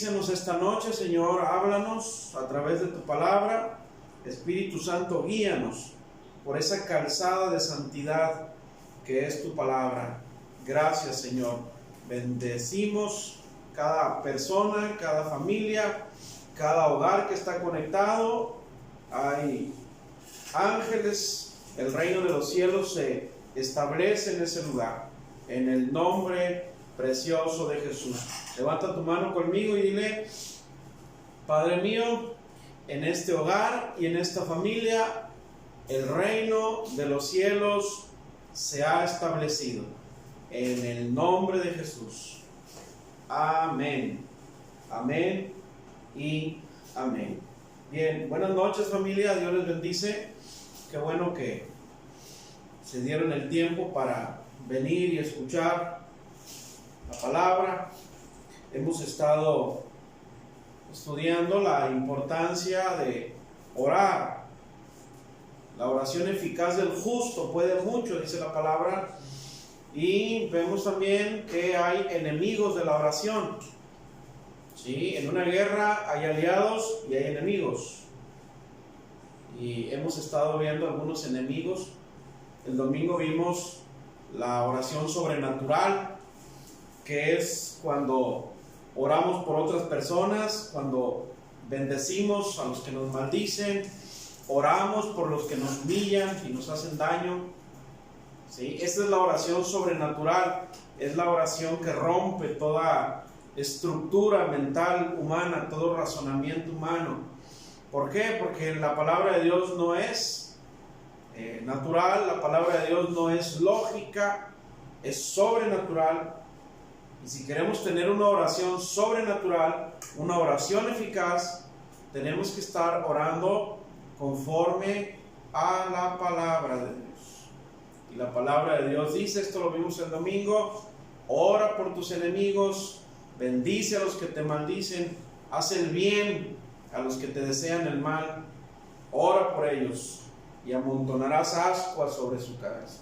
Bendícenos esta noche, Señor, háblanos a través de tu palabra. Espíritu Santo, guíanos por esa calzada de santidad que es tu palabra. Gracias, Señor. Bendecimos cada persona, cada familia, cada hogar que está conectado. Hay ángeles, el reino de los cielos se establece en ese lugar. En el nombre precioso de Jesús. Levanta tu mano conmigo y dile: Padre mío, en este hogar y en esta familia, el reino de los cielos se ha establecido. En el nombre de Jesús. Amén. Amén y amén. Bien, buenas noches, familia. Dios les bendice. Qué bueno que se dieron el tiempo para venir y escuchar la palabra. Hemos estado estudiando la importancia de orar. La oración eficaz del justo puede mucho, dice la palabra. Y vemos también que hay enemigos de la oración. ¿Sí? En una guerra hay aliados y hay enemigos. Y hemos estado viendo algunos enemigos. El domingo vimos la oración sobrenatural, que es cuando oramos por otras personas, cuando bendecimos a los que nos maldicen, oramos por los que nos humillan y nos hacen daño. ¿Sí? Esta es la oración sobrenatural, es la oración que rompe toda estructura mental humana, todo razonamiento humano. ¿Por qué? Porque la palabra de Dios no es natural, la palabra de Dios no es lógica, es sobrenatural. Y si queremos tener una oración sobrenatural, una oración eficaz, tenemos que estar orando conforme a la palabra de Dios. Y la palabra de Dios dice, esto lo vimos el domingo: ora por tus enemigos, bendice a los que te maldicen, haz el bien a los que te desean el mal, ora por ellos y amontonarás ascuas sobre su cabeza.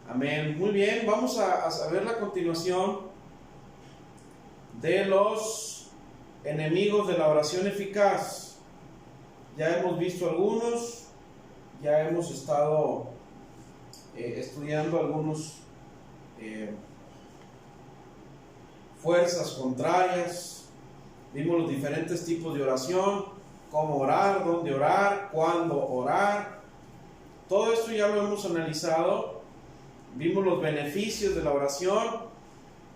Amén. Muy bien, vamos a ver la continuación de los enemigos de la oración eficaz. Ya hemos visto algunos, ya hemos estado estudiando algunos fuerzas contrarias. Vimos los diferentes tipos de oración, cómo orar, dónde orar, cuándo orar. Todo esto ya lo hemos analizado. Vimos los beneficios de la oración,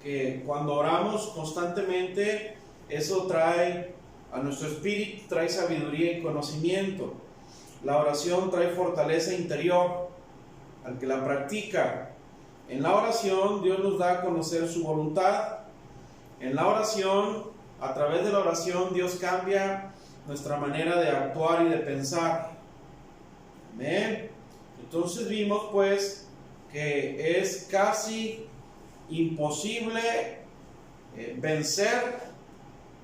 que cuando oramos constantemente, eso trae a nuestro espíritu, trae sabiduría y conocimiento. La oración trae fortaleza interior al que la practica. En la oración Dios nos da a conocer su voluntad. En la oración, a través de la oración, Dios cambia nuestra manera de actuar y de pensar. Amén. Entonces vimos pues que es casi imposible vencer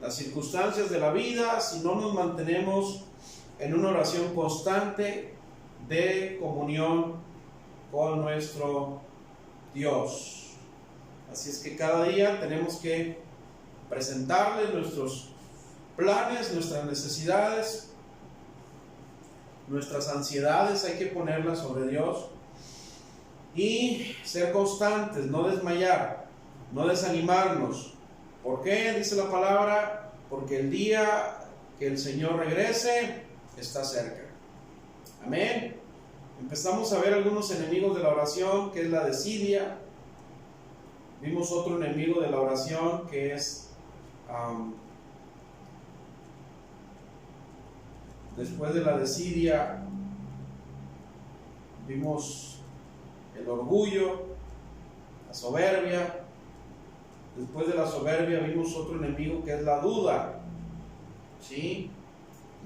las circunstancias de la vida si no nos mantenemos en una oración constante de comunión con nuestro Dios. Así es que cada día tenemos que presentarle nuestros planes, nuestras necesidades, nuestras ansiedades, hay que ponerlas sobre Dios. Y ser constantes, no desmayar, no desanimarnos. ¿Por qué? Dice la palabra: porque el día que el Señor regrese está cerca. Amén. Empezamos a ver algunos enemigos de la oración, que es la desidia. Vimos otro enemigo de la oración, que es después de la desidia, vimos el orgullo, la soberbia. Después de la soberbia vimos otro enemigo, que es la duda. ¿Sí?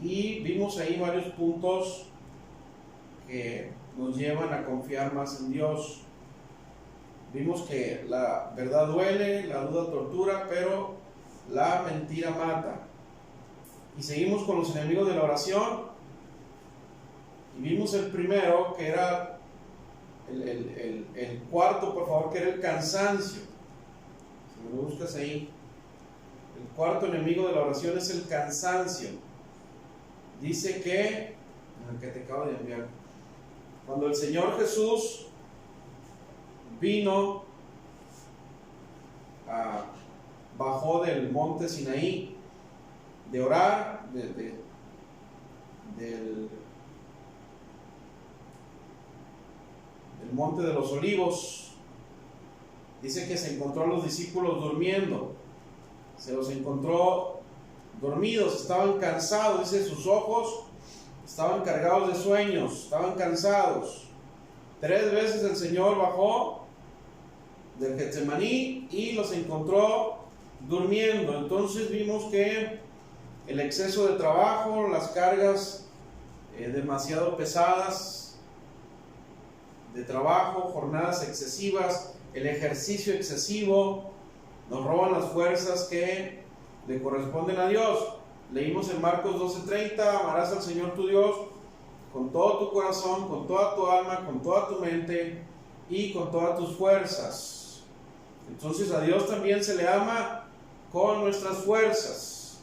Y vimos ahí varios puntos que nos llevan a confiar más en Dios. Vimos que la verdad duele, la duda tortura, pero la mentira mata. Y seguimos con los enemigos de la oración. Y vimos el primero, que era el cuarto, por favor, que era el cansancio. Si me lo buscas ahí. El cuarto enemigo de la oración es el cansancio. Dice que te acabo de enviar, cuando el Señor Jesús vino, bajó del monte Sinaí, de orar, del monte de los olivos, dice que se encontró a los discípulos durmiendo, se los encontró dormidos, estaban cansados, dice, sus ojos estaban cargados de sueños, estaban cansados. 3 veces el Señor bajó del Getsemaní y los encontró durmiendo. Entonces vimos que el exceso de trabajo, las cargas demasiado pesadas de trabajo, jornadas excesivas, el ejercicio excesivo, nos roban las fuerzas que le corresponden a Dios. Leímos en Marcos 12:30, amarás al Señor tu Dios con todo tu corazón, con toda tu alma, con toda tu mente y con todas tus fuerzas. Entonces a Dios también se le ama con nuestras fuerzas.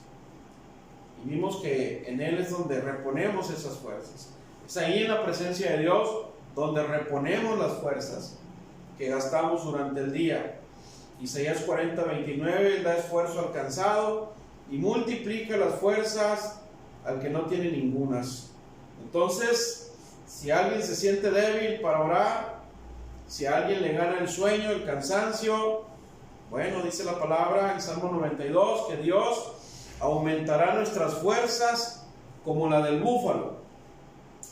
Y vimos que en Él es donde reponemos esas fuerzas. Es ahí en la presencia de Dios donde reponemos las fuerzas que gastamos durante el día. Isaías 40:29, da esfuerzo al cansado y multiplica las fuerzas al que no tiene ningunas. Entonces, si alguien se siente débil para orar, si a alguien le gana el sueño, el cansancio, bueno, dice la palabra en Salmo 92 que Dios aumentará nuestras fuerzas como la del búfalo.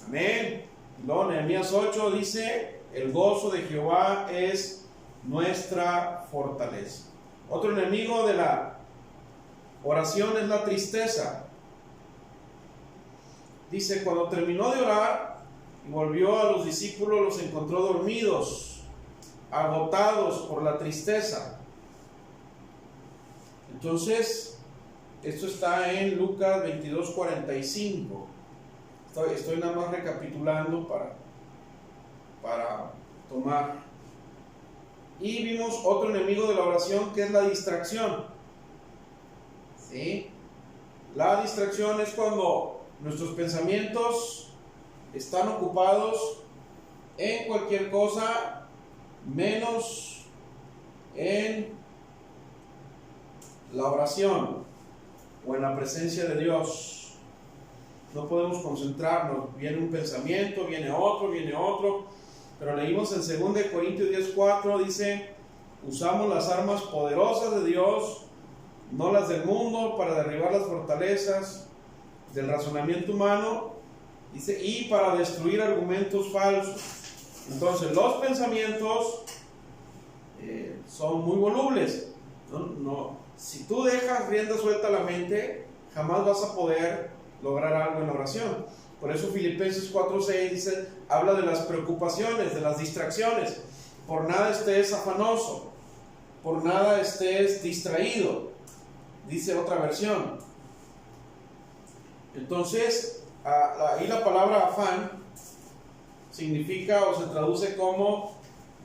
Amén. Y luego Nehemías 8 dice, el gozo de Jehová es nuestra fortaleza. Otro enemigo de la oración es la tristeza. Dice, cuando terminó de orar y volvió a los discípulos, los encontró dormidos, agotados por la tristeza. Entonces, esto está en Lucas 22:45. Estoy nada más recapitulando para tomar. Y vimos otro enemigo de la oración que es la distracción. ¿Sí? La distracción es cuando nuestros pensamientos están ocupados en cualquier cosa menos en la oración o en la presencia de Dios. No podemos concentrarnos, viene un pensamiento, viene otro, pero leímos en 2 Corintios 10:4, dice, usamos las armas poderosas de Dios, no las del mundo, para derribar las fortalezas del razonamiento humano, dice, y para destruir argumentos falsos. Entonces los pensamientos son muy volubles. Si tú dejas rienda suelta a la mente, jamás vas a poder lograr algo en la oración. Por eso Filipenses 4:6 dice, habla de las preocupaciones, de las distracciones. Por nada estés afanoso, por nada estés distraído, dice otra versión. Entonces, ahí la palabra afán significa o se traduce como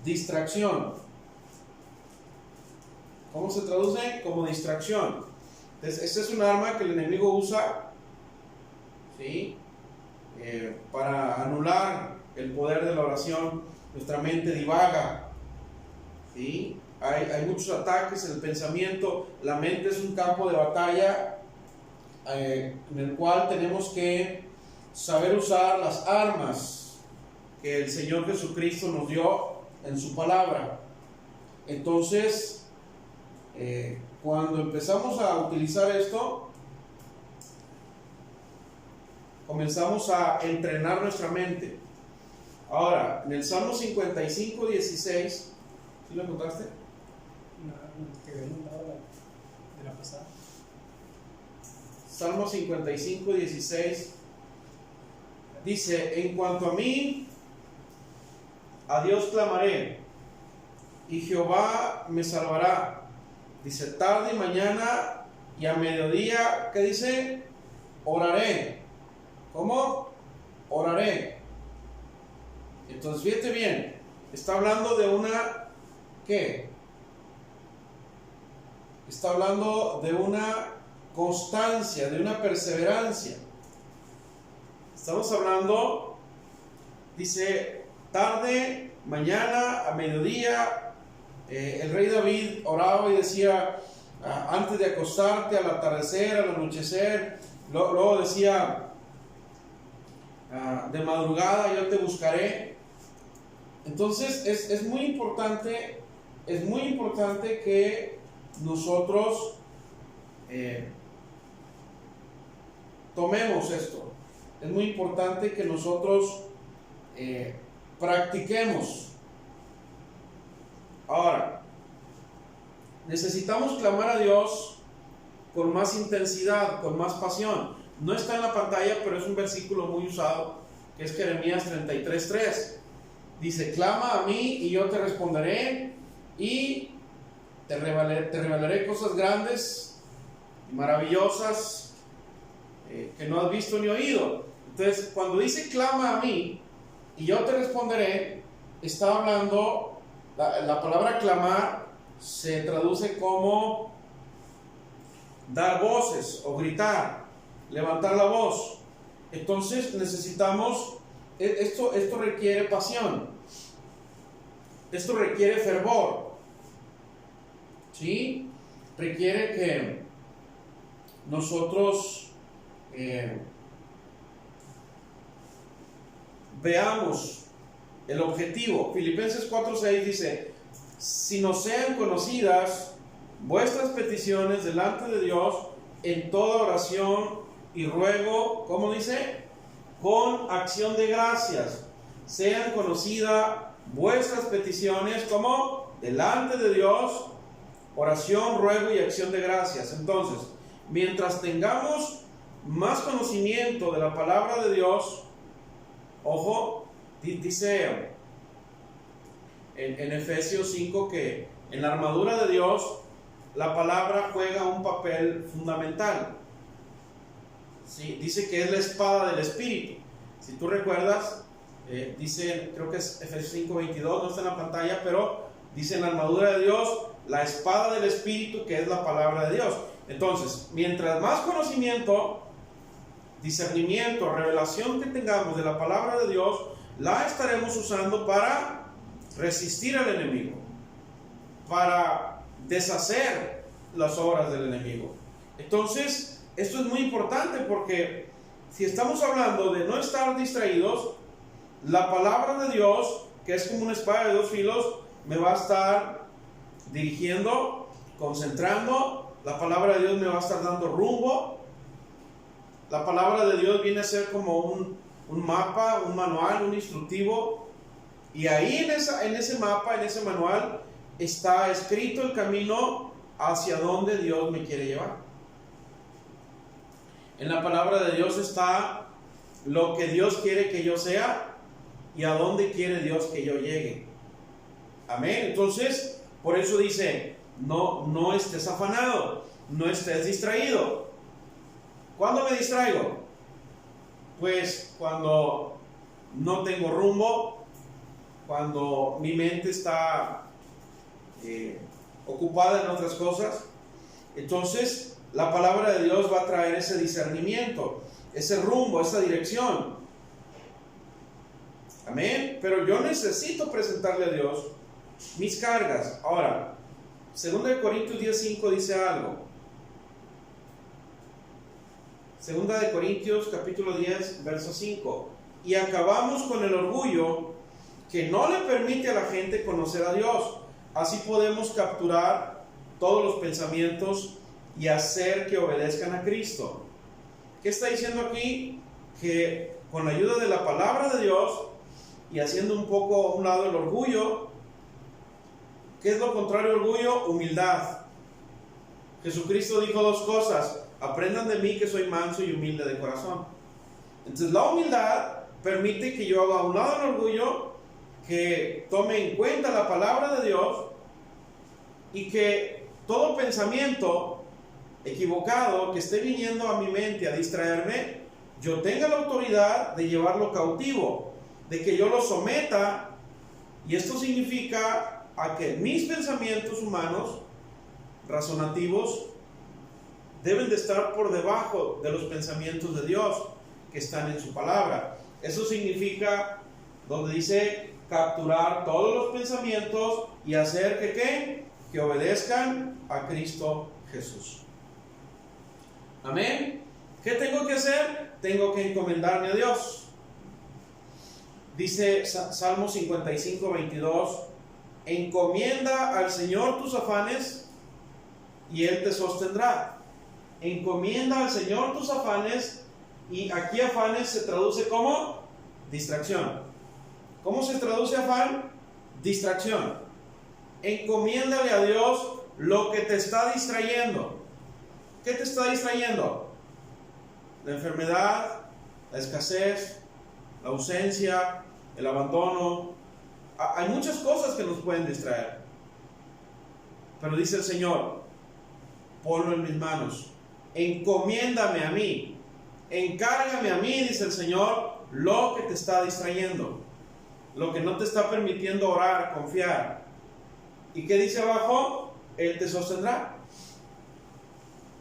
distracción. ¿Cómo se traduce? Como distracción. Entonces, este es un arma que el enemigo usa, ¿sí? Para anular el poder de la oración. Nuestra mente divaga, ¿sí? Hay muchos ataques en el pensamiento. La mente es un campo de batalla en el cual tenemos que saber usar las armas que el Señor Jesucristo nos dio en su palabra. Entonces, cuando empezamos a utilizar esto, comenzamos a entrenar nuestra mente. Ahora, en el Salmo 55:16, ¿sí lo encontraste? No, que habíamos dado de la pasada. Salmo 55:16 dice, en cuanto a mí, a Dios clamaré, y Jehová me salvará. Dice, tarde y mañana y a mediodía, ¿qué dice? Oraré. ¿Cómo? Oraré. Entonces, fíjate bien, está hablando de una, ¿qué? está hablando de una constancia, de una perseverancia. Estamos hablando, dice, tarde, mañana, a mediodía. El rey David oraba y decía, antes de acostarte, al atardecer, al anochecer. Luego decía, de madrugada yo te buscaré. Entonces es muy importante que nosotros tomemos esto. Es muy importante que nosotros practiquemos. Ahora, necesitamos clamar a Dios con más intensidad, con más pasión. No está en la pantalla, pero es un versículo muy usado, que es Jeremías 33:3. Dice, clama a mí y yo te responderé y te revelaré cosas grandes y maravillosas que no has visto ni oído. Entonces, cuando dice clama a mí y yo te responderé, está hablando, la palabra clamar se traduce como dar voces o gritar, levantar la voz. Entonces necesitamos, esto requiere pasión, esto requiere fervor, ¿sí? Requiere que nosotros veamos el objetivo. Filipenses 4:6 dice, si nos sean conocidas vuestras peticiones delante de Dios en toda oración y ruego, ¿cómo dice? Con acción de gracias. Sean conocidas vuestras peticiones, ¿cómo? Delante de Dios, oración, ruego y acción de gracias. Entonces, mientras tengamos más conocimiento de la palabra de Dios, ojo, dice en Efesios 5 que en la armadura de Dios la palabra juega un papel fundamental. ¿Sí? Dice que es la espada del Espíritu. Si tú recuerdas, dice, creo que es Efesios 5:22, no está en la pantalla, pero dice en la armadura de Dios, la espada del Espíritu, que es la palabra de Dios. Entonces, mientras más conocimiento, discernimiento, revelación que tengamos de la palabra de Dios, la estaremos usando para resistir al enemigo, para deshacer las obras del enemigo. Entonces, esto es muy importante porque si estamos hablando de no estar distraídos, la palabra de Dios, que es como una espada de dos filos, me va a estar dirigiendo, concentrando. La palabra de Dios me va a estar dando rumbo. La palabra de Dios viene a ser como un mapa, un manual, un instructivo. Y ahí en ese mapa, en ese manual, está escrito el camino hacia donde Dios me quiere llevar. En la palabra de Dios está lo que Dios quiere que yo sea y a dónde quiere Dios que yo llegue. Amén. Entonces, por eso dice, no estés afanado, no estés distraído. ¿Cuándo me distraigo? Pues cuando no tengo rumbo, cuando mi mente está ocupada en otras cosas. Entonces la palabra de Dios va a traer ese discernimiento, ese rumbo, esa dirección. Amén. Pero yo necesito presentarle a Dios mis cargas. Ahora, 2 Corintios 10:5 dice algo. 2 Corintios capítulo 10 verso 5. Y acabamos con el orgullo que no le permite a la gente conocer a Dios. Así podemos capturar todos los pensamientos y hacer que obedezcan a Cristo. ¿Qué está diciendo aquí? Que con la ayuda de la palabra de Dios y haciendo un poco a un lado el orgullo, ¿qué es lo contrario al orgullo? Humildad. Jesucristo dijo dos cosas: aprendan de mí que soy manso y humilde de corazón. Entonces la humildad permite que yo haga a un lado el orgullo, que tome en cuenta la palabra de Dios y que todo pensamiento equivocado que esté viniendo a mi mente a distraerme, yo tenga la autoridad de llevarlo cautivo, de que yo lo someta. Y esto significa a que mis pensamientos humanos razonativos deben de estar por debajo de los pensamientos de Dios que están en su palabra. Eso significa, donde dice capturar todos los pensamientos y hacer que ¿qué? Que obedezcan a Cristo Jesús. Amén. ¿Qué tengo que hacer? Tengo que encomendarme a Dios. Dice Salmo 55, 22, encomienda al Señor tus afanes y Él te sostendrá. Encomienda al Señor tus afanes, y aquí afanes se traduce como distracción. ¿Cómo se traduce afán? Distracción. Encomiéndale a Dios lo que te está distrayendo. ¿Qué te está distrayendo? La enfermedad, la escasez, la ausencia, el abandono. Hay muchas cosas que nos pueden distraer. Pero dice el Señor, ponlo en mis manos. Encomiéndame a mí. Encárgame a mí, dice el Señor, lo que te está distrayendo. Lo que no te está permitiendo orar, confiar. ¿Y qué dice abajo? Él te sostendrá.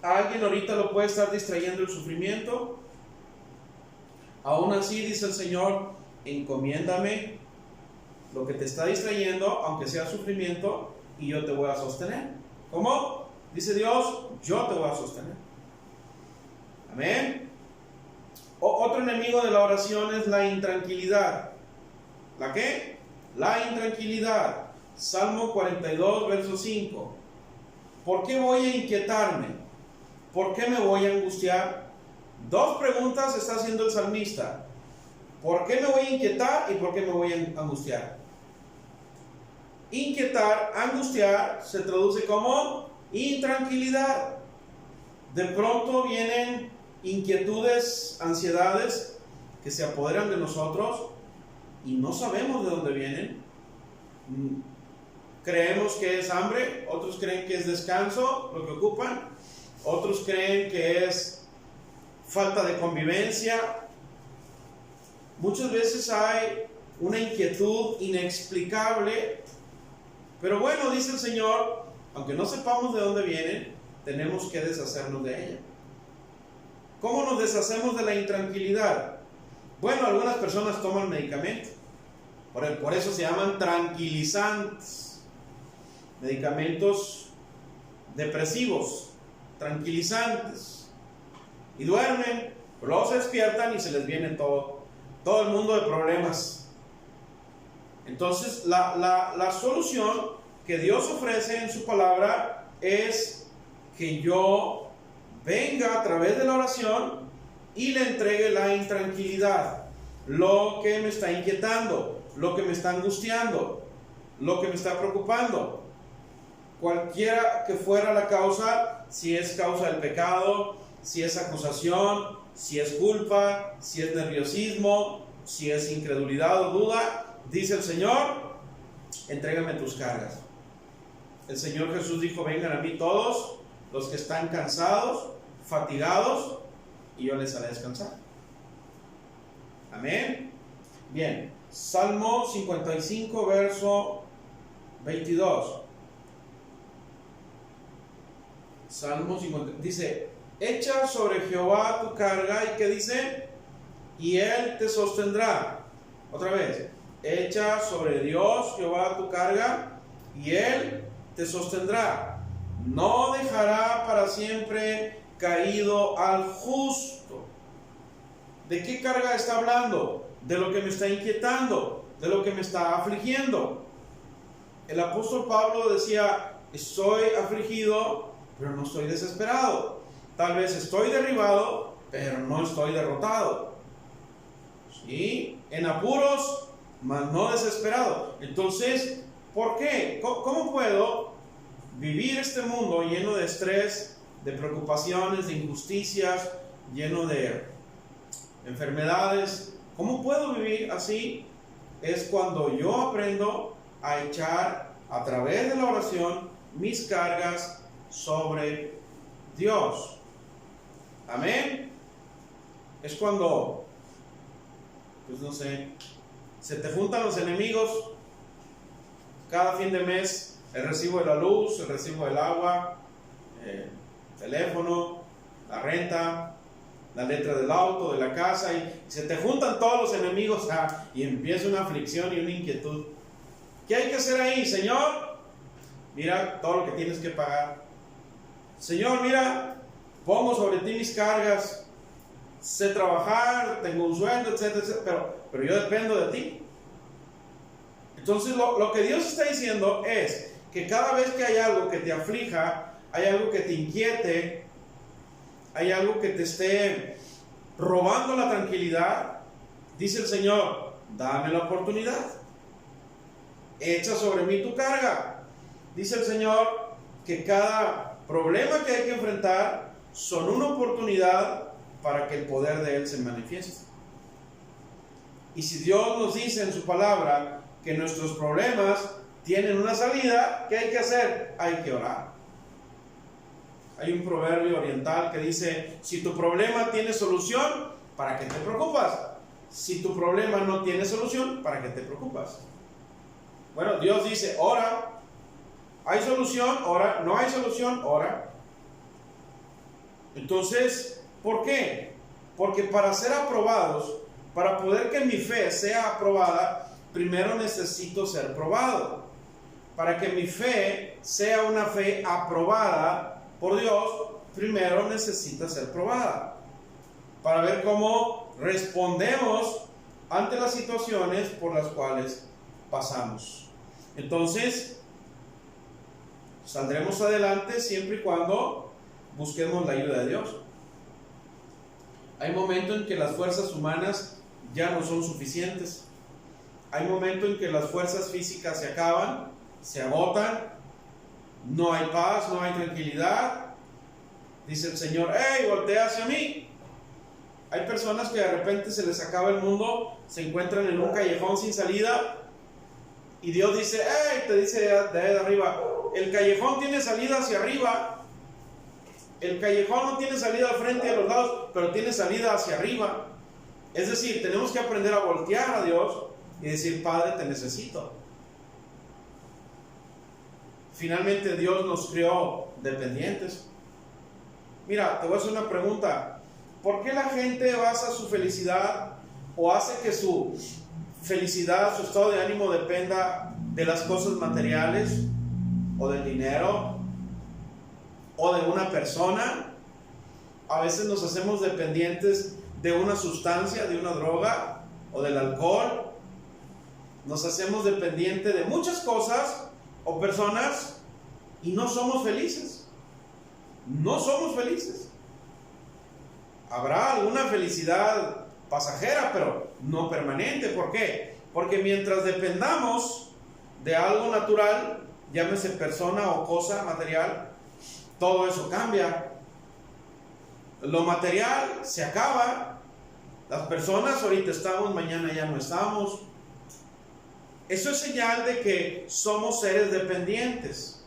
¿A alguien ahorita lo puede estar distrayendo el sufrimiento? Aún así, dice el Señor, encomiéndame lo que te está distrayendo, aunque sea sufrimiento, y yo te voy a sostener. ¿Cómo? Dice Dios, yo te voy a sostener. Amén. Otro enemigo de la oración es la intranquilidad. ¿La qué? La intranquilidad. Salmo 42, verso 5. ¿Por qué voy a inquietarme? ¿Por qué me voy a angustiar? Dos preguntas está haciendo el salmista. ¿Por qué me voy a inquietar y por qué me voy a angustiar? Inquietar, angustiar, se traduce como intranquilidad. De pronto vienen inquietudes, ansiedades que se apoderan de nosotros y no sabemos de dónde vienen. Creemos que es hambre, otros creen que es descanso lo que ocupan, otros creen que es falta de convivencia. Muchas veces hay una inquietud inexplicable, pero bueno, dice el Señor, aunque no sepamos de dónde vienen, tenemos que deshacernos de ella. ¿Cómo nos deshacemos de la intranquilidad? Bueno, algunas personas toman medicamento, por eso se llaman tranquilizantes, medicamentos depresivos, tranquilizantes, y duermen, pero luego se despiertan y se les viene todo el mundo de problemas. Entonces la solución que Dios ofrece en su palabra es que yo venga a través de la oración y le entregue la intranquilidad, lo que me está inquietando, lo que me está angustiando, lo que me está preocupando, cualquiera que fuera la causa, si es causa del pecado, si es acusación, si es culpa, si es nerviosismo, si es incredulidad o duda, dice el Señor, entrégame tus cargas. El Señor Jesús dijo, vengan a mí todos los que están cansados, fatigados, y yo les haré descansar. Amén. Bien, Salmo 55, verso 22. Salmo 50, dice, echa sobre Jehová tu carga, y ¿qué dice? Y Él te sostendrá. Otra vez, echa sobre Dios, Jehová, tu carga, y Él te sostendrá. No dejará para siempre caído al justo. ¿De qué carga está hablando? De lo que me está inquietando, de lo que me está afligiendo. El apóstol Pablo decía, estoy afligido, pero no estoy desesperado. Tal vez estoy derribado, pero no estoy derrotado. ¿Sí? En apuros, mas no desesperado. Entonces, ¿por qué? ¿Cómo puedo vivir este mundo lleno de estrés, de preocupaciones, de injusticias, lleno de enfermedades? ¿Cómo puedo vivir así? Es cuando yo aprendo a echar a través de la oración mis cargas sobre Dios. Amén. Es cuando, pues no sé, se te juntan los enemigos cada fin de mes, el recibo de la luz, el recibo del agua, teléfono, la renta, la letra del auto, de la casa, y se te juntan todos los enemigos y empieza una aflicción y una inquietud. ¿Qué hay que hacer ahí? Señor, mira todo lo que tienes que pagar. Señor, mira, pongo sobre ti mis cargas, sé trabajar, tengo un sueldo, etcétera, etcétera, pero yo dependo de ti. Entonces lo que Dios está diciendo es que cada vez que hay algo que te aflija, hay algo que te inquiete, hay algo que te esté robando la tranquilidad, dice el Señor, dame la oportunidad, echa sobre mí tu carga. Dice el Señor que cada problema que hay que enfrentar son una oportunidad para que el poder de Él se manifieste. Y si Dios nos dice en su palabra que nuestros problemas tienen una salida, ¿qué hay que hacer? Hay que orar. Hay un proverbio oriental que dice, si tu problema tiene solución, ¿para qué te preocupas? Si tu problema no tiene solución, ¿para qué te preocupas? Bueno, Dios dice, ora. ¿Hay solución? Ora. ¿No hay solución? Ora. Entonces, ¿por qué? Porque para ser aprobados, para poder que mi fe sea aprobada, primero necesito ser probado. Para que mi fe sea una fe aprobada por Dios, primero necesita ser probada. Para ver cómo respondemos ante las situaciones por las cuales pasamos. Entonces, saldremos adelante siempre y cuando busquemos la ayuda de Dios. Hay momentos en que las fuerzas humanas ya no son suficientes. Hay momentos en que las fuerzas físicas se acaban, se agotan, no hay paz, no hay tranquilidad. Dice el Señor, ¡hey, voltea hacia mí! Hay personas que de repente se les acaba el mundo, se encuentran en un callejón sin salida, y Dios dice, ¡hey! Te dice de ahí de arriba, el callejón tiene salida hacia arriba. El callejón no tiene salida al frente y a los lados, pero tiene salida hacia arriba. Es decir, tenemos que aprender a voltear a Dios y decir, Padre, te necesito. Finalmente Dios nos creó dependientes. Mira, te voy a hacer una pregunta. ¿Por qué la gente basa su felicidad o hace que su felicidad, su estado de ánimo dependa de las cosas materiales o del dinero o de una persona? A veces nos hacemos dependientes de una sustancia, de una droga o del alcohol. Nos hacemos dependientes de muchas cosas o personas y no somos felices. No somos felices. Habrá alguna felicidad pasajera, pero no permanente. ¿Por qué? Porque mientras dependamos de algo natural, llámese persona o cosa material, todo eso cambia. Lo material se acaba. Las personas ahorita estamos, mañana ya no estamos. Eso es señal de que somos seres dependientes.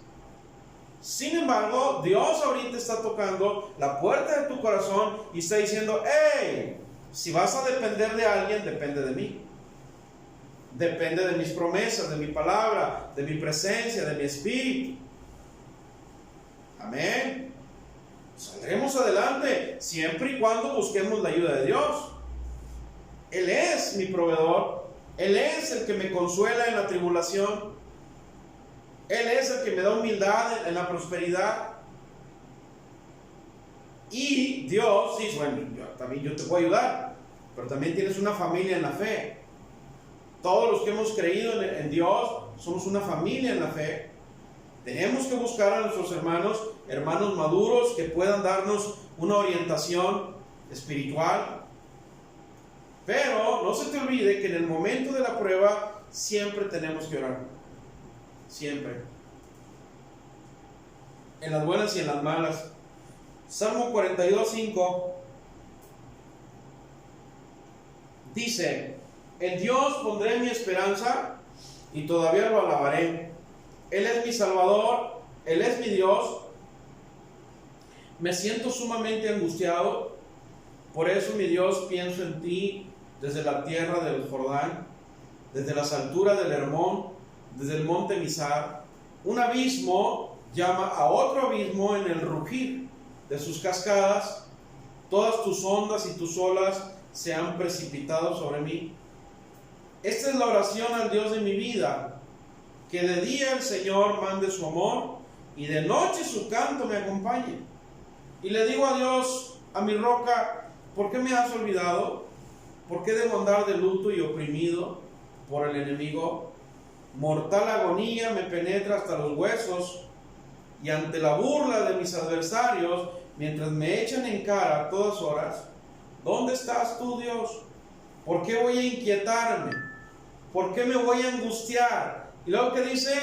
Sin embargo, Dios ahorita está tocando la puerta de tu corazón y está diciendo, hey, si vas a depender de alguien, depende de mí. Depende de mis promesas, de mi palabra, de mi presencia, de mi espíritu. Amén. Saldremos adelante siempre y cuando busquemos la ayuda de Dios. Él es mi proveedor. Él es el que me consuela en la tribulación. Él es el que me da humildad en la prosperidad. Y Dios dice, bueno, también yo te puedo ayudar, pero también tienes una familia en la fe. Todos los que hemos creído en Dios somos una familia en la fe. Tenemos que buscar a nuestros hermanos maduros que puedan darnos una orientación espiritual. Pero no se te olvide que en el momento de la prueba siempre tenemos que orar. Siempre. En las buenas y en las malas. Salmo 42:5 dice, en Dios pondré mi esperanza y todavía lo alabaré. Él es mi Salvador, Él es mi Dios. Me siento sumamente angustiado, por eso, mi Dios, pienso en ti desde la tierra del Jordán, desde las alturas del Hermón, desde el monte Mizar. Un abismo llama a otro abismo en el rugir de sus cascadas. Todas tus ondas y tus olas se han precipitado sobre mí. Esta es la oración al Dios de mi vida, que de día el Señor mande su amor y de noche su canto me acompañe. Y le digo a Dios, a mi roca, ¿por qué me has olvidado? ¿Por qué debo andar de luto y oprimido por el enemigo? Mortal agonía me penetra hasta los huesos, y ante la burla de mis adversarios, mientras me echan en cara a todas horas, ¿dónde estás tú, Dios? ¿Por qué voy a inquietarme? ¿Por qué me voy a angustiar? Y luego que dice,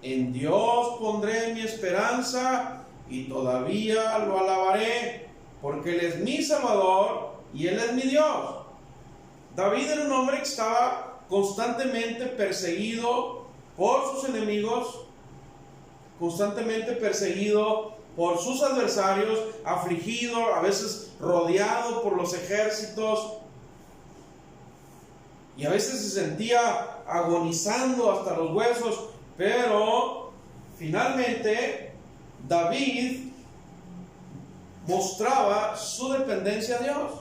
en Dios pondré mi esperanza y todavía lo alabaré, porque Él es mi Salvador y Él es mi Dios. David era un hombre que estaba constantemente perseguido por sus enemigos, constantemente perseguido por sus adversarios, afligido, a veces rodeado por los ejércitos, y a veces se sentía agonizando hasta los huesos, pero finalmente David mostraba su dependencia a Dios.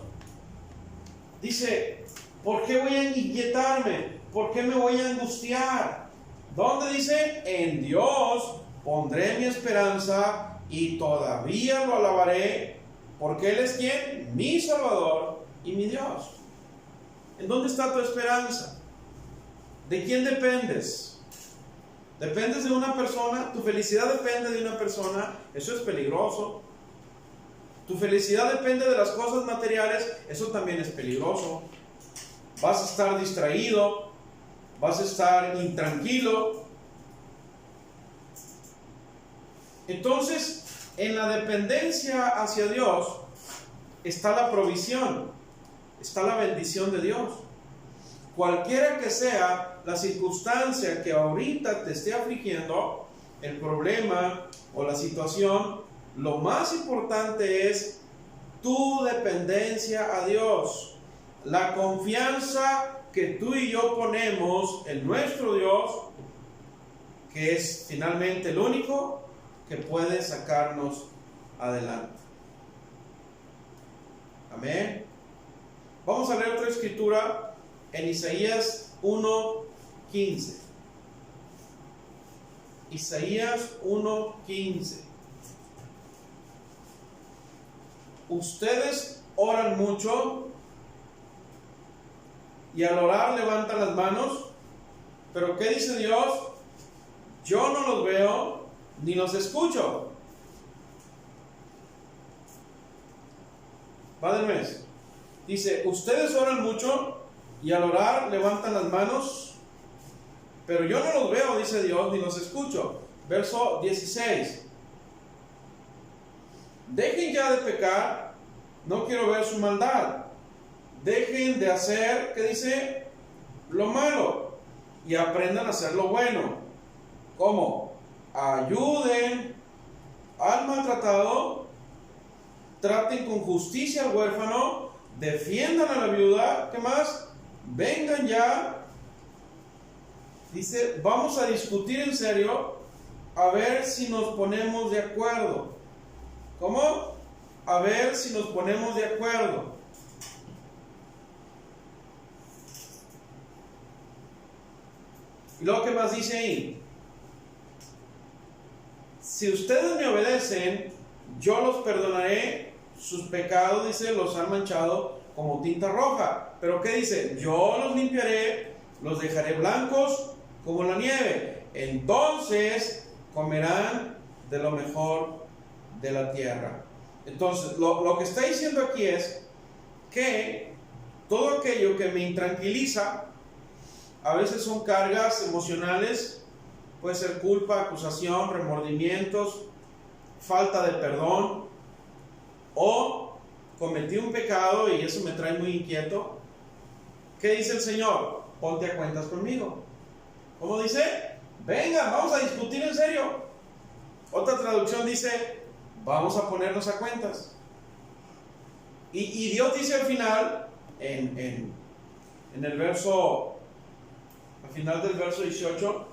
Dice, ¿por qué voy a inquietarme? ¿Por qué me voy a angustiar? ¿Dónde dice? En Dios pondré mi esperanza y todavía lo alabaré, porque Él es ¿quién? Mi Salvador y mi Dios. ¿En dónde está tu esperanza? ¿De quién dependes? ¿Dependes de una persona? ¿Tu felicidad depende de una persona? Eso es peligroso. ¿Tu felicidad depende de las cosas materiales? Eso también es peligroso. Vas a estar distraído, vas a estar intranquilo. Entonces, en la dependencia hacia Dios está la provisión, está la bendición de Dios. Cualquiera que sea la circunstancia que ahorita te esté afligiendo, el problema o la situación, lo más importante es tu dependencia a Dios. La confianza que tú y yo ponemos en nuestro Dios, que es finalmente el único que puede sacarnos adelante. Amén. Vamos a leer otra escritura en Isaías 1:15. Isaías 1:15. Ustedes oran mucho y al orar levantan las manos, pero ¿qué dice Dios? Yo no los veo ni los escucho. Va del mes. Dice, ustedes oran mucho y al orar levantan las manos, pero yo no los veo, dice Dios, ni los escucho. Verso 16. Dejen ya de pecar, no quiero ver su maldad. Dejen de hacer, ¿qué dice? Lo malo, y aprendan a hacer lo bueno. ¿Cómo? Ayuden al maltratado, traten con justicia al huérfano, defiendan a la viuda. ¿Qué más? Vengan ya. Dice, vamos a discutir en serio, a ver si nos ponemos de acuerdo. ¿Cómo? A ver si nos ponemos de acuerdo. Y luego, ¿qué más dice ahí? Si ustedes me obedecen, yo los perdonaré. Sus pecados, dice, los han manchado como tinta roja. Pero ¿qué dice? Yo los limpiaré, los dejaré blancos como la nieve. Entonces comerán de lo mejor de la tierra. Entonces, lo que está diciendo aquí es que todo aquello que me intranquiliza, a veces son cargas emocionales, puede ser culpa, acusación, remordimientos, falta de perdón, o cometí un pecado y eso me trae muy inquieto. ¿Qué dice el Señor? Ponte a cuentas conmigo. ¿Cómo dice? Venga, vamos a discutir en serio. Otra traducción dice, vamos a ponernos a cuentas. Y Dios dice al final, en el verso, al final del verso 18,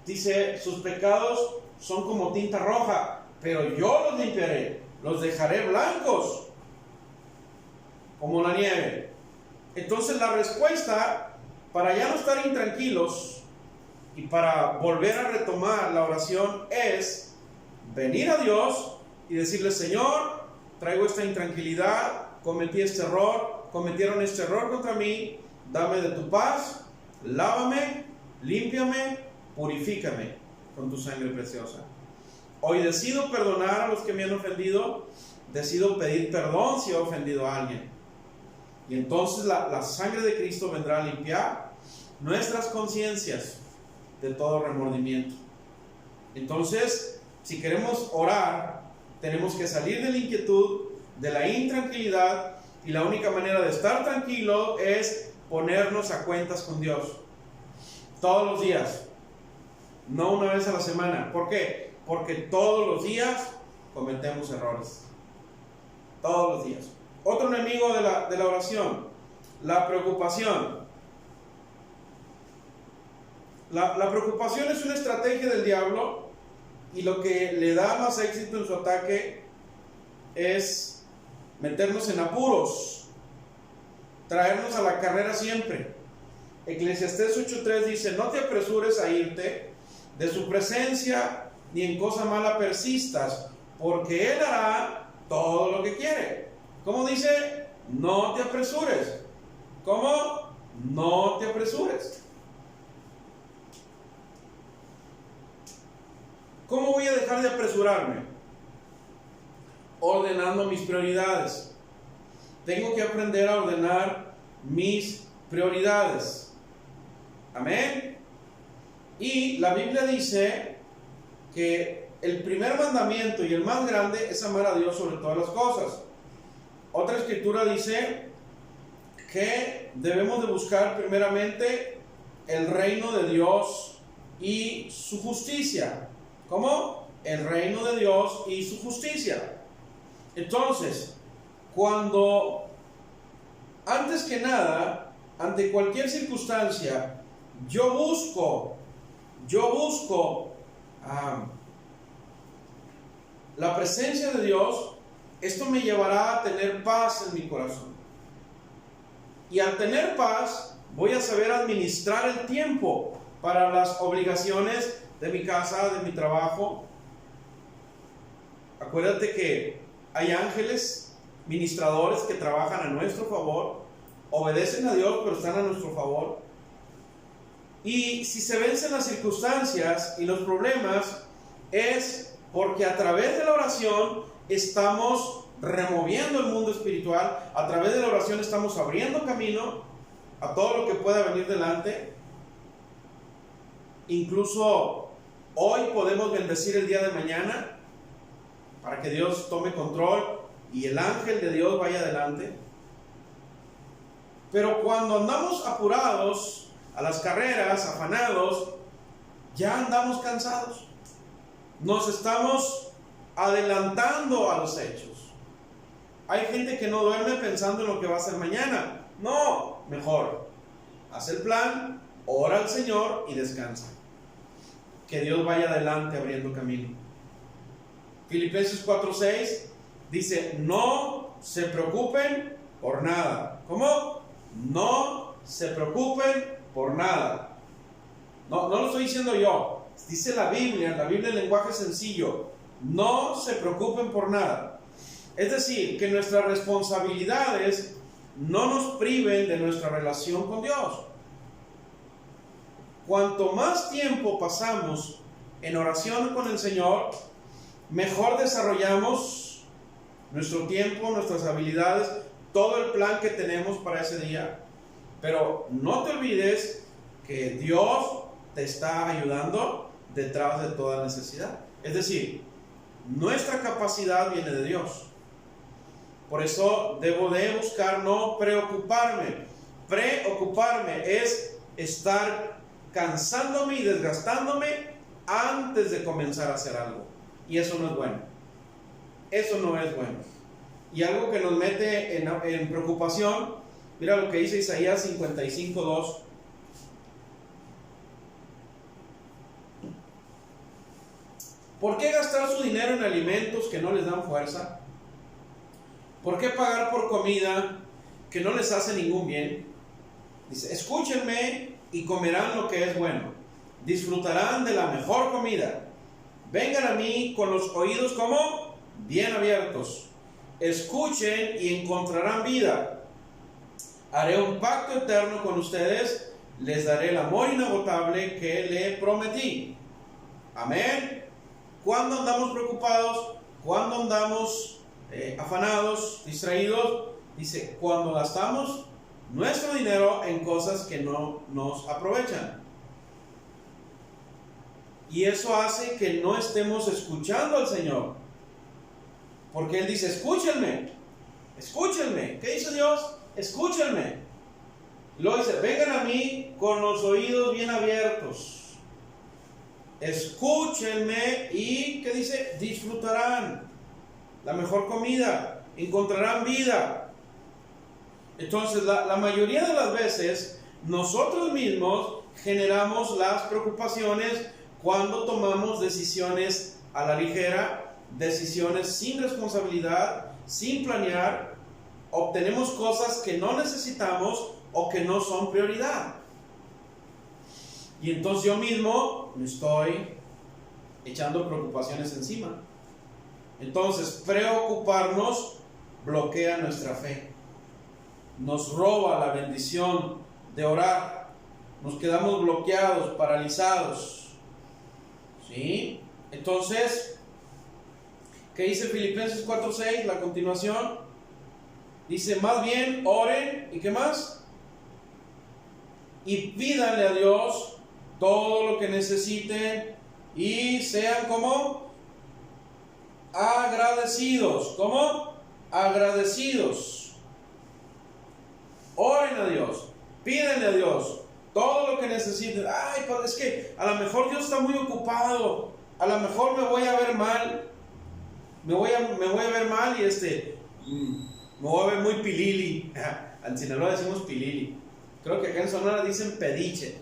dice, sus pecados son como tinta roja, pero yo los limpiaré, los dejaré blancos como la nieve. Entonces la respuesta para ya no estar intranquilos y para volver a retomar la oración es venir a Dios y decirle: Señor, traigo esta intranquilidad, cometí este error, cometieron este error contra mí, dame de tu paz, lávame, límpiame, purifícame con tu sangre preciosa. Hoy decido perdonar a los que me han ofendido, decido pedir perdón si he ofendido a alguien. Y entonces la sangre de Cristo vendrá a limpiar nuestras conciencias de todo remordimiento. Entonces, si queremos orar, tenemos que salir de la inquietud, de la intranquilidad, y la única manera de estar tranquilo es ponernos a cuentas con Dios todos los días, no una vez a la semana. ¿Por qué? Porque todos los días cometemos errores, todos los días. Otro enemigo de la oración, la preocupación. La preocupación es una estrategia del diablo, y lo que le da más éxito en su ataque es meternos en apuros, traernos a la carrera siempre. Eclesiastés 8:3 dice: no te apresures a irte de su presencia, ni en cosa mala persistas, porque Él hará todo lo que quiere. ¿Cómo dice? No te apresures. ¿Cómo? No te apresures. ¿Cómo voy a dejar de apresurarme? Ordenando mis prioridades. Tengo que aprender a ordenar mis prioridades. Amén. Y la Biblia dice que el primer mandamiento y el más grande es amar a Dios sobre todas las cosas. Otra escritura dice que debemos de buscar primeramente el reino de Dios y su justicia. ¿Cómo? El reino de Dios y su justicia. Entonces, cuando, antes que nada, ante cualquier circunstancia, yo busco la presencia de Dios, esto me llevará a tener paz en mi corazón. Y al tener paz, voy a saber administrar el tiempo para las obligaciones de mi casa, de mi trabajo. Acuérdate que hay ángeles ministradores que trabajan a nuestro favor, obedecen a Dios, pero están a nuestro favor. Y si se vencen las circunstancias y los problemas, es porque a través de la oración estamos removiendo el mundo espiritual, a través de la oración estamos abriendo camino a todo lo que pueda venir delante. Incluso hoy podemos bendecir el día de mañana para que Dios tome control y el ángel de Dios vaya adelante. Pero cuando andamos apurados a las carreras, afanados, ya andamos cansados. Nos estamos adelantando a los hechos. Hay gente que no duerme pensando en lo que va a hacer mañana. No, mejor haz el plan, ora al Señor y descansa. Que Dios vaya adelante abriendo camino. Filipenses 4:6 dice: no se preocupen por nada. ¿Cómo? No se preocupen por nada. No lo estoy diciendo yo, dice la Biblia en lenguaje sencillo. No se preocupen por nada. Es decir, que nuestras responsabilidades no nos priven de nuestra relación con Dios. Cuanto más tiempo pasamos en oración con el Señor, mejor desarrollamos nuestro tiempo, nuestras habilidades, todo el plan que tenemos para ese día. Pero no te olvides que Dios te está ayudando detrás de toda necesidad. Es decir, nuestra capacidad viene de Dios. Por eso debo de buscar no preocuparme. Preocuparme es estar cansándome y desgastándome antes de comenzar a hacer algo. Y eso no es bueno. Eso no es bueno. Y algo que nos mete en preocupación, mira lo que dice Isaías 55:2. ¿Por qué gastar su dinero en alimentos que no les dan fuerza? ¿Por qué pagar por comida que no les hace ningún bien? Dice, escúchenme y comerán lo que es bueno. Disfrutarán de la mejor comida. Vengan a mí con los oídos como bien abiertos. Escuchen y encontrarán vida. Haré un pacto eterno con ustedes. Les daré el amor inagotable que le prometí. Amén. ¿Cuándo andamos preocupados? ¿Cuándo andamos afanados, distraídos? Dice, cuando gastamos nuestro dinero en cosas que no nos aprovechan. Y eso hace que no estemos escuchando al Señor. Porque Él dice, escúchenme, escúchenme. ¿Qué dice Dios? Escúchenme. Y luego dice, vengan a mí con los oídos bien abiertos. Escúchenme y, ¿qué dice? Disfrutarán la mejor comida, encontrarán vida. Entonces, la mayoría de las veces, nosotros mismos generamos las preocupaciones cuando tomamos decisiones a la ligera, decisiones sin responsabilidad, sin planear, obtenemos cosas que no necesitamos o que no son prioridad. Y entonces yo mismo me estoy echando preocupaciones encima. Entonces, preocuparnos bloquea nuestra fe. Nos roba la bendición de orar. Nos quedamos bloqueados, paralizados. ¿Sí? Entonces, ¿qué dice Filipenses 4:6? La continuación. Dice, más bien oren, ¿y qué más? Y pídanle a Dios todo lo que necesiten y sean como agradecidos. ¿Cómo? Agradecidos. Oren a Dios, pídenle a Dios todo lo que necesiten. Ay, pues es que a lo mejor Dios está muy ocupado, a lo mejor me voy a ver mal, me voy a ver mal y me voy a ver muy pilili. En Sinaloa decimos pilili. Creo que acá en Sonora dicen pediche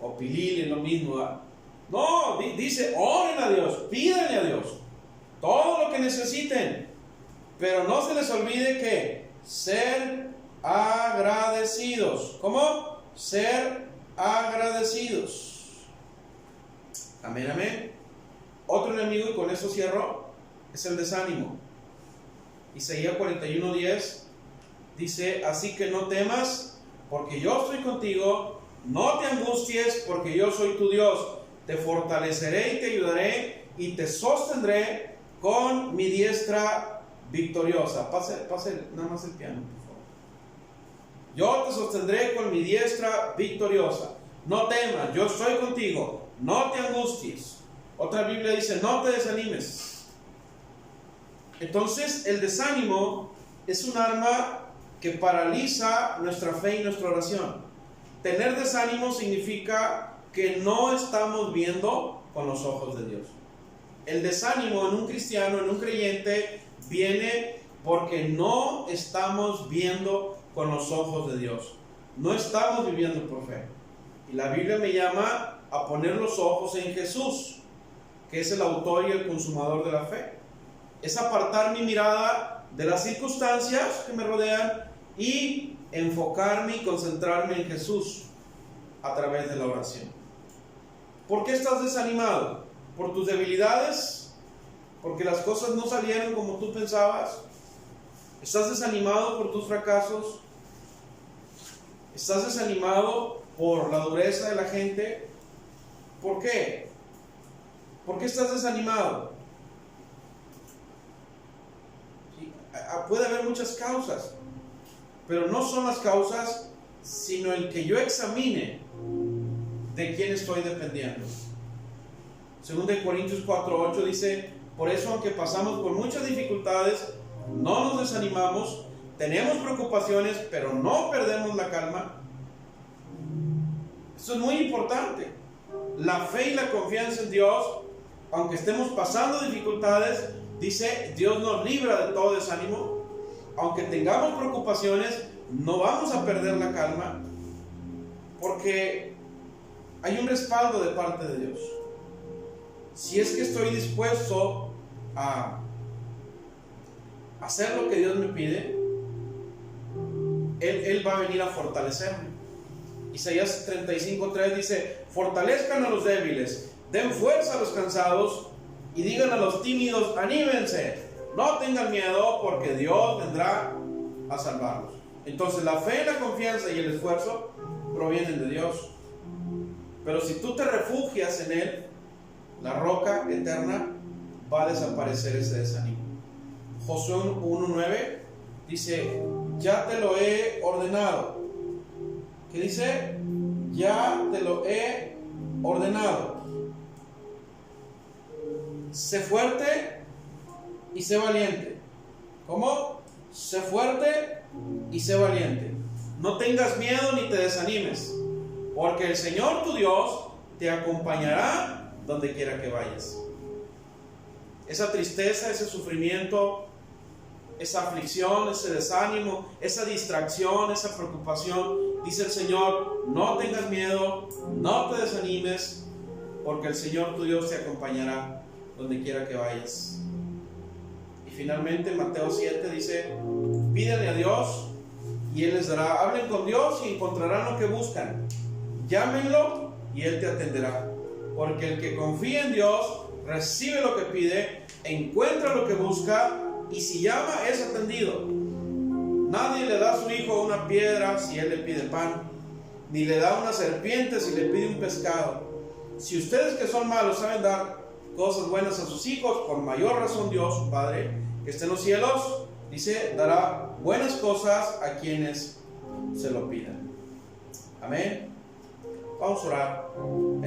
o pilili, lo mismo. No, dice, oren a Dios, pídanle a Dios todo lo que necesiten, pero no se les olvide que ser agradecidos. ¿Cómo? Ser agradecidos. Amén, amén. Otro enemigo, y con esto cierro, es el desánimo. Isaías 41:10 dice, así que no temas, porque yo estoy contigo, no te angusties, porque yo soy tu Dios, te fortaleceré y te ayudaré, y te sostendré con mi diestra victoriosa. Pase nada más el piano, por favor. Yo te sostendré con mi diestra victoriosa. No temas, yo estoy contigo, no te angusties. Otra Biblia dice, no te desanimes. Entonces, el desánimo es un arma que paraliza nuestra fe y nuestra oración. Tener desánimo significa que no estamos viendo con los ojos de Dios. El desánimo en un cristiano, en un creyente, viene porque no estamos viendo con los ojos de Dios. No estamos viviendo por fe. Y la Biblia me llama a poner los ojos en Jesús, que es el autor y el consumador de la fe. Es apartar mi mirada de las circunstancias que me rodean y enfocarme y concentrarme en Jesús a través de la oración. ¿Por qué estás desanimado? ¿Por tus debilidades? ¿Porque las cosas no salieron como tú pensabas? ¿Estás desanimado por tus fracasos? ¿Estás desanimado por la dureza de la gente? ¿Por qué? ¿Por qué estás desanimado? Sí, puede haber muchas causas, pero no son las causas, sino el que yo examine de quién estoy dependiendo. Según de Corintios 4:8 dice, por eso aunque pasamos por muchas dificultades, no nos desanimamos, tenemos preocupaciones, pero no perdemos la calma. Esto es muy importante. La fe y la confianza en Dios, aunque estemos pasando dificultades, dice, Dios nos libra de todo desánimo. Aunque tengamos preocupaciones, no vamos a perder la calma, porque hay un respaldo de parte de Dios. si es que estoy dispuesto a hacer lo que Dios me pide, Él va a venir a fortalecerme. Isaías 35:3 dice: fortalezcan a los débiles, den fuerza a los cansados y digan a los tímidos: anímense, no tengan miedo, porque Dios vendrá a salvarlos. Entonces la fe, la confianza y el esfuerzo provienen de Dios. Pero si tú te refugias en Él, la roca eterna, va a desaparecer ese desánimo. Josué 1:9 dice: ya te lo he ordenado. ¿Qué dice? Ya te lo he ordenado. Sé fuerte y sé valiente. ¿Cómo? Sé fuerte y sé valiente. No tengas miedo ni te desanimes, porque el Señor tu Dios te acompañará donde quiera que vayas. Esa tristeza, ese sufrimiento, esa aflicción, ese desánimo, esa distracción, esa preocupación, dice el Señor: no tengas miedo, no te desanimes, porque el Señor tu Dios te acompañará donde quiera que vayas. Y finalmente Mateo 7 dice: pídenle a Dios y Él les dará. Hablen con Dios y encontrarán lo que buscan. Llámenlo y Él te atenderá. Porque el que confía en Dios recibe lo que pide, encuentra lo que busca, y si llama es atendido. Nadie le da a su hijo una piedra si él le pide pan, ni le da una serpiente si le pide un pescado. Si ustedes, que son malos, saben dar cosas buenas a sus hijos, con mayor razón Dios, su Padre, que está en los cielos, dice, dará buenas cosas a quienes se lo pidan. Amén. Vamos a orar.